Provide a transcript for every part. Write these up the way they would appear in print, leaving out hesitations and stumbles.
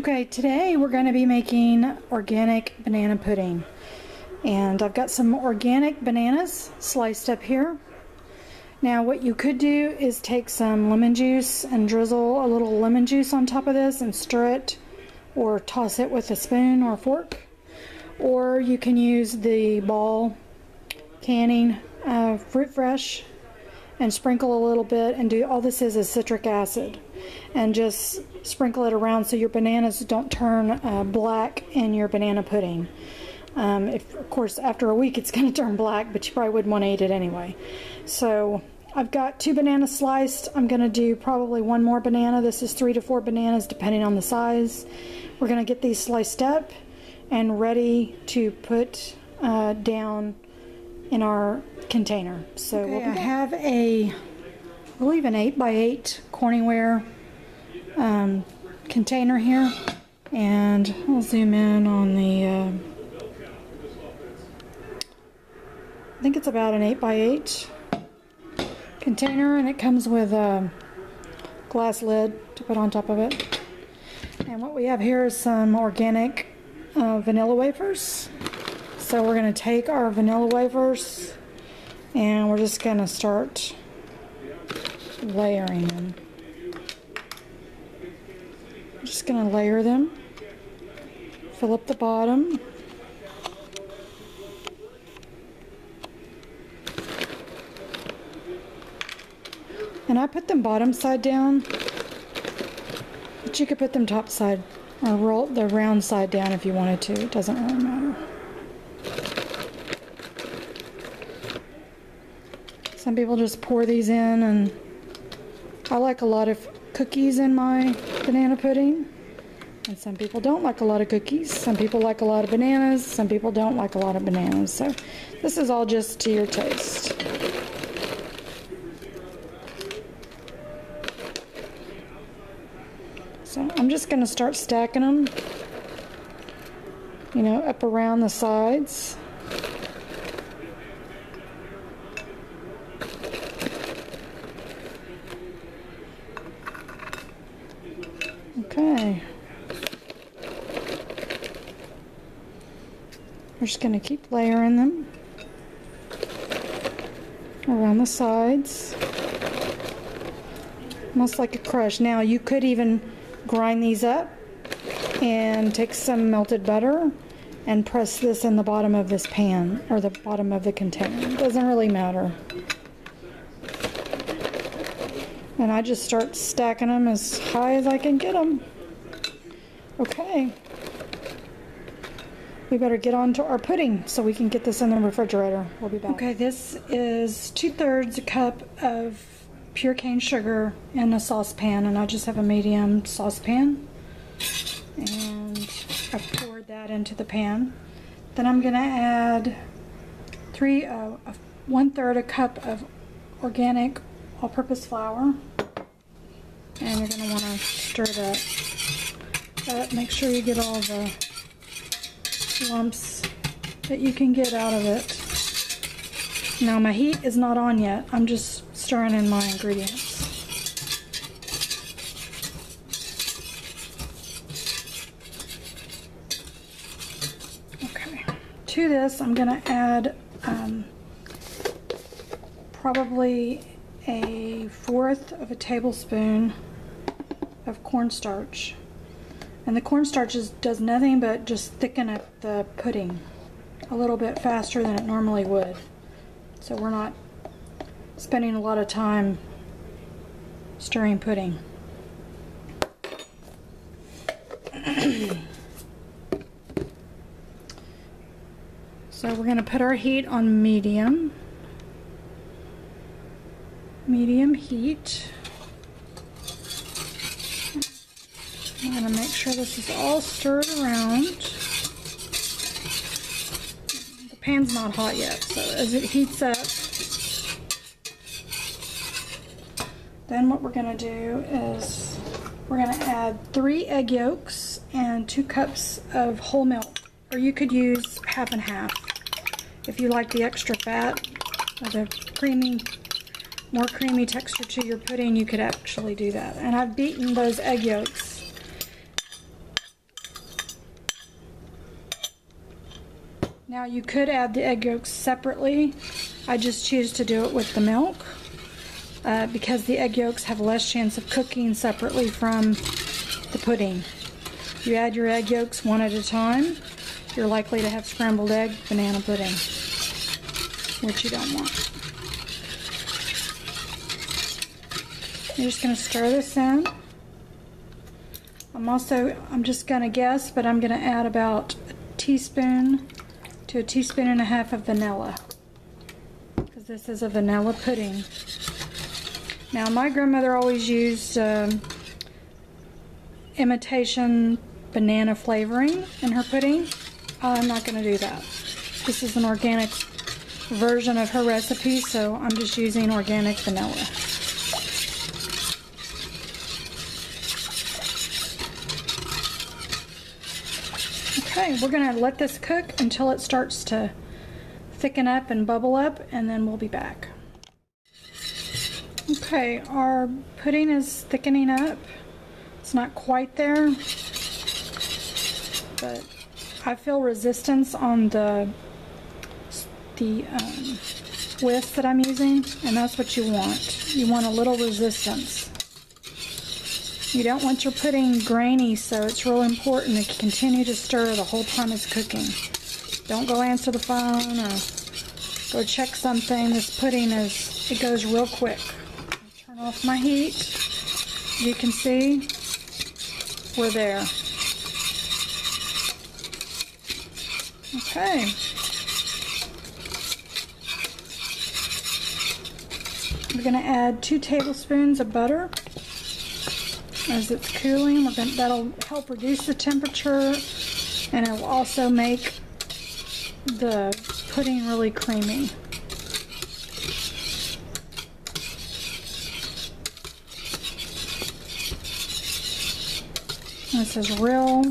Okay, today we're going to be making organic banana pudding. And I've got some organic bananas sliced up here. Now what you could do is take some lemon juice and drizzle a little lemon juice on top of this and stir it, or toss it with a spoon or a fork. Or you can use the ball canning fruit fresh and sprinkle a little bit, and all this is citric acid, and just sprinkle it around so your bananas don't turn black in your banana pudding. Of course, after a week it's going to turn black, but you probably wouldn't want to eat it anyway. So I've got 2 bananas sliced. I'm going to do probably 1 more banana. This is 3 to 4 bananas depending on the size. We're going to get these sliced up and ready to put down in our container. So okay, I have I believe an 8x8 Corningware container here, and I'll zoom in on the I think it's about an 8x8 container, and it comes with a glass lid to put on top of it. And what we have here is some organic vanilla wafers. So we're going to take our vanilla wafers and we're just going to start layering them. I'm just going to layer them, fill up the bottom. And I put them bottom side down, but you could put them top side or roll the round side down if you wanted to. It doesn't really matter. Some people just pour these in, and I like a lot of cookies in my banana pudding, and some people don't like a lot of cookies. Some people like a lot of bananas, some people don't like a lot of bananas. So this is all just to your taste. So I'm just going to start stacking them, you know, up around the sides. Okay. We're just going to keep layering them around the sides, almost like a crush. Now you could even grind these up and take some melted butter and press this in the bottom of this pan or the bottom of the container. It doesn't really matter. And I just start stacking them as high as I can get them. Okay. We better get on to our pudding so we can get this in the refrigerator. We'll be back. Okay, this is 2/3 a cup of pure cane sugar in a saucepan, and I just have a medium saucepan. And I poured that into the pan. Then I'm going to add 1/3 a cup of organic all-purpose flour, and you're going to want to stir it up. Make sure you get all the lumps that you can get out of it. Now my heat is not on yet. I'm just stirring in my ingredients. Okay. To this I'm going to add probably a 1/4 of a tablespoon of cornstarch. And the cornstarch does nothing but just thicken up the pudding a little bit faster than it normally would. So we're not spending a lot of time stirring pudding. So we're going to put our heat on medium heat. I'm going to make sure this is all stirred around. The pan's not hot yet, so as it heats up, then what we're going to do is we're going to add 3 egg yolks and 2 cups of whole milk, or you could use half and half. If you like the extra fat or the more creamy texture to your pudding, you could actually do that. And I've beaten those egg yolks Now you could add the egg yolks separately. I just choose to do it with the milk because the egg yolks have less chance of cooking separately from the pudding. You add your egg yolks one at a time, you're likely to have scrambled egg banana pudding, which you don't want. You're just going to stir this in. I'm just going to guess, but I'm going to add about a teaspoon to a teaspoon and a half of vanilla, because this is a vanilla pudding. Now my grandmother always used imitation banana flavoring in her pudding. I'm not going to do that. This is an organic version of her recipe, so I'm just using organic vanilla. Okay, we're going to let this cook until it starts to thicken up and bubble up, and then we'll be back. Okay, our pudding is thickening up. It's not quite there, but I feel resistance on the whisk that I'm using, and that's what you want. You want a little resistance. You don't want your pudding grainy, so it's real important to continue to stir the whole time it's cooking. Don't go answer the phone or go check something. This pudding it goes real quick. Turn off my heat. You can see we're there. Okay. We're going to add 2 tablespoons of butter. As it's cooling, that'll help reduce the temperature, and it will also make the pudding really creamy. This is real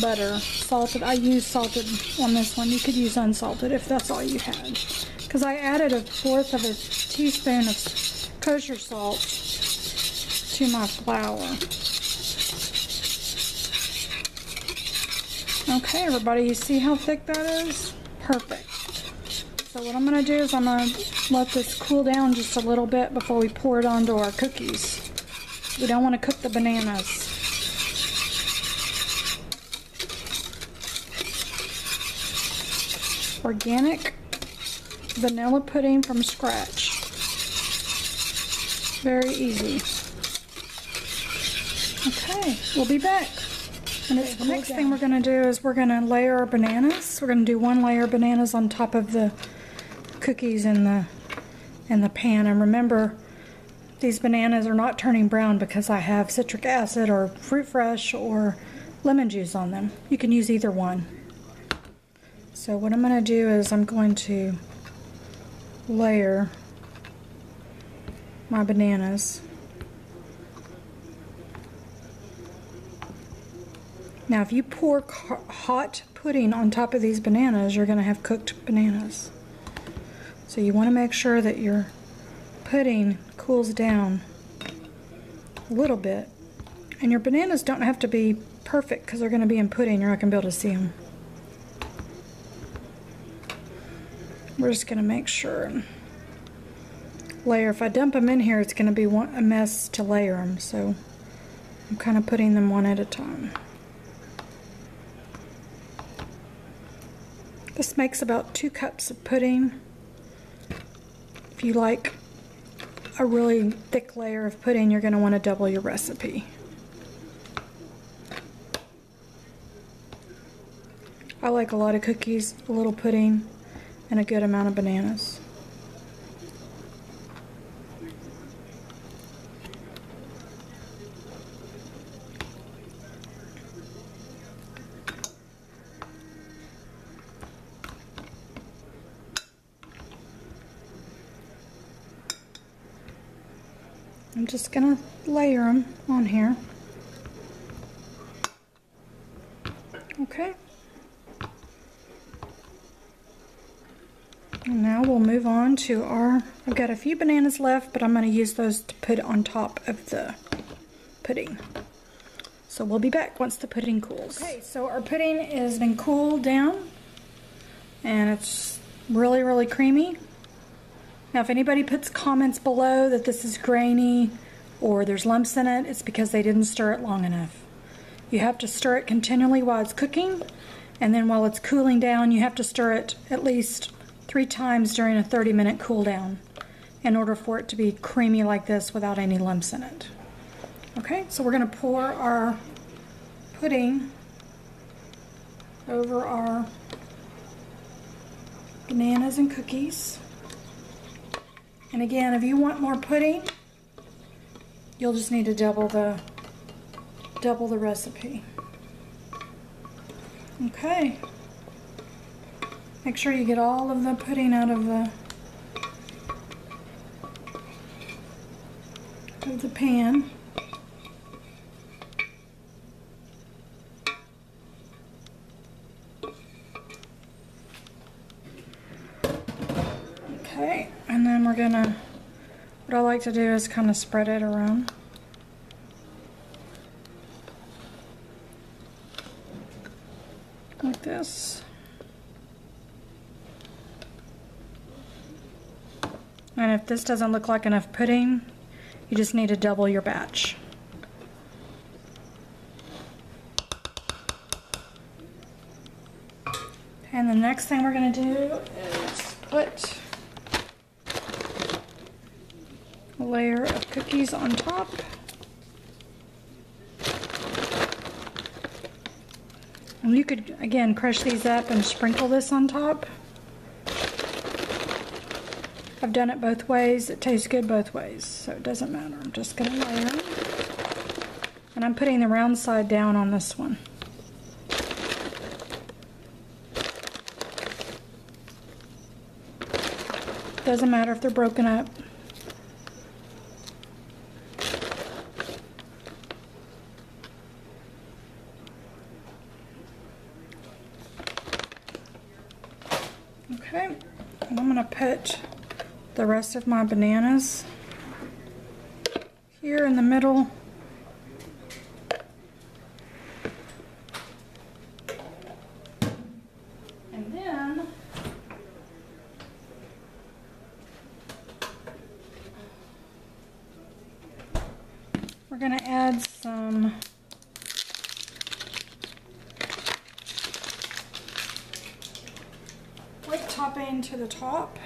butter, salted. I use salted on this one. You could use unsalted if that's all you had, because I added 1/4 of a teaspoon of kosher salt to my flour. Okay, everybody, you see how thick that is? Perfect. So what I'm going to do is I'm going to let this cool down just a little bit before we pour it onto our cookies. We don't want to cook the bananas. Organic vanilla pudding from scratch. Very easy. Okay, we'll be back. And the next thing we're going to do is we're going to layer our bananas. We're going to do 1 layer of bananas on top of the cookies in the pan. And remember, these bananas are not turning brown because I have citric acid or fruit fresh or lemon juice on them. You can use either one. So what I'm going to do is I'm going to layer my bananas. Now if you pour hot pudding on top of these bananas, you're going to have cooked bananas. So you want to make sure that your pudding cools down a little bit. And your bananas don't have to be perfect because they're going to be in pudding. You're not going to be able to see them. We're just going to make sure. Layer. If I dump them in here, it's going to be a mess to layer them. So I'm kind of putting them one at a time. This makes about 2 cups of pudding. If you like a really thick layer of pudding, you're going to want to double your recipe. I like a lot of cookies, a little pudding, and a good amount of bananas. I'm just going to layer them on here. Okay. And now we'll move on to I've got a few bananas left, but I'm going to use those to put on top of the pudding. So we'll be back once the pudding cools. Okay, so our pudding has been cooled down, and it's really, really creamy. Now if anybody puts comments below that this is grainy or there's lumps in it, it's because they didn't stir it long enough. You have to stir it continually while it's cooking, and then while it's cooling down you have to stir it at least 3 times during a 30-minute cool down in order for it to be creamy like this without any lumps in it. Okay, so we're going to pour our pudding over our bananas and cookies. And again, if you want more pudding, you'll just need to double the recipe. Okay. Make sure you get all of the pudding out of the pan. Okay, and then we're gonna, what I like to do is kind of spread it around. Like this. And if this doesn't look like enough pudding, you just need to double your batch. And the next thing we're going to do is put a layer of cookies on top. And you could, again, crush these up and sprinkle this on top. I've done it both ways. It tastes good both ways, so it doesn't matter. I'm just going to layer them. And I'm putting the round side down on this one. Doesn't matter if they're broken up. Okay, and I'm going to put the rest of my bananas here in the middle. And then we're going to add some whip topping to the top.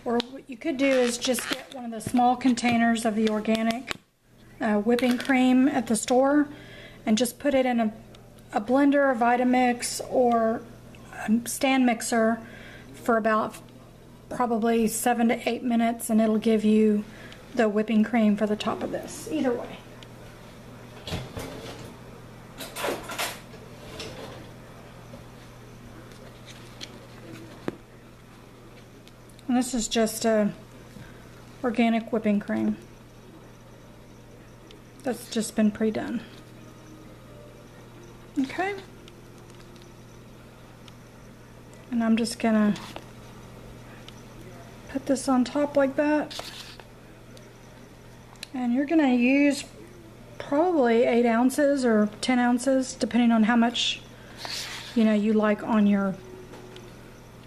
Or what you could do is just get one of the small containers of the organic whipping cream at the store and just put it in a blender, a Vitamix, or a stand mixer for about probably 7 to 8 minutes, and it'll give you the whipping cream for the top of this. Either way. And this is just organic whipping cream that's just been pre-done. Okay. And I'm just gonna put this on top like that. And you're gonna use probably 8 ounces or 10 ounces, depending on how much you like on your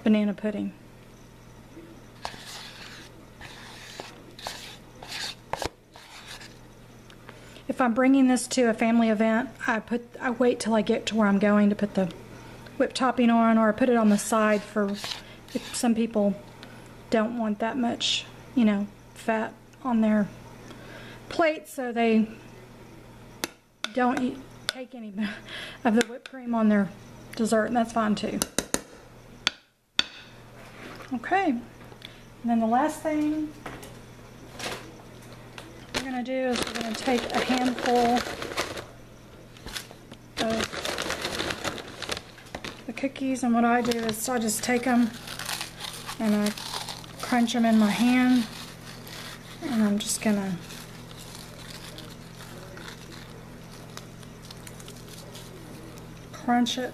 banana pudding. If I'm bringing this to a family event, I wait till I get to where I'm going to put the whipped topping on, or I put it on the side for if some people don't want that much, fat on their plate, so they don't take any of the whipped cream on their dessert, and that's fine too. Okay, and then the last thing we're going to do is we're going to take a handful of the cookies, and what I do is I just take them and I crunch them in my hand, and I'm just going to crunch it,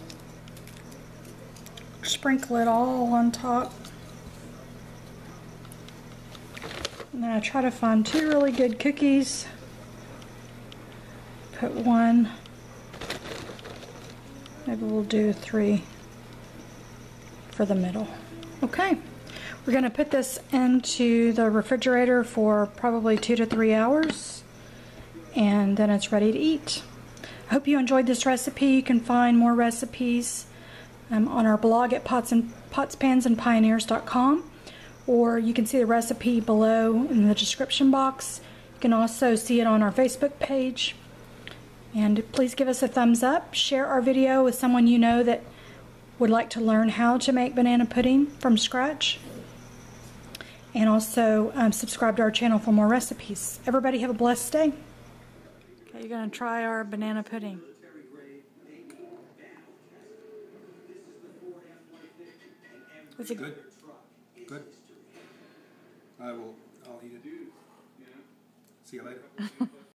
sprinkle it all on top. And then I try to find 2 really good cookies. Put one Maybe we'll do 3 for the middle. Okay, we're going to put this into the refrigerator for probably 2 to 3 hours, and then it's ready to eat. I hope you enjoyed this recipe. You can find more recipes on our blog at potspansandpioneers.com, or you can see the recipe below in the description box. You can also see it on our Facebook page. And please give us a thumbs up. Share our video with someone you know that would like to learn how to make banana pudding from scratch. And also subscribe to our channel for more recipes. Everybody have a blessed day. Okay, you're going to try our banana pudding. Was it good? Good. I'll eat it. See you later.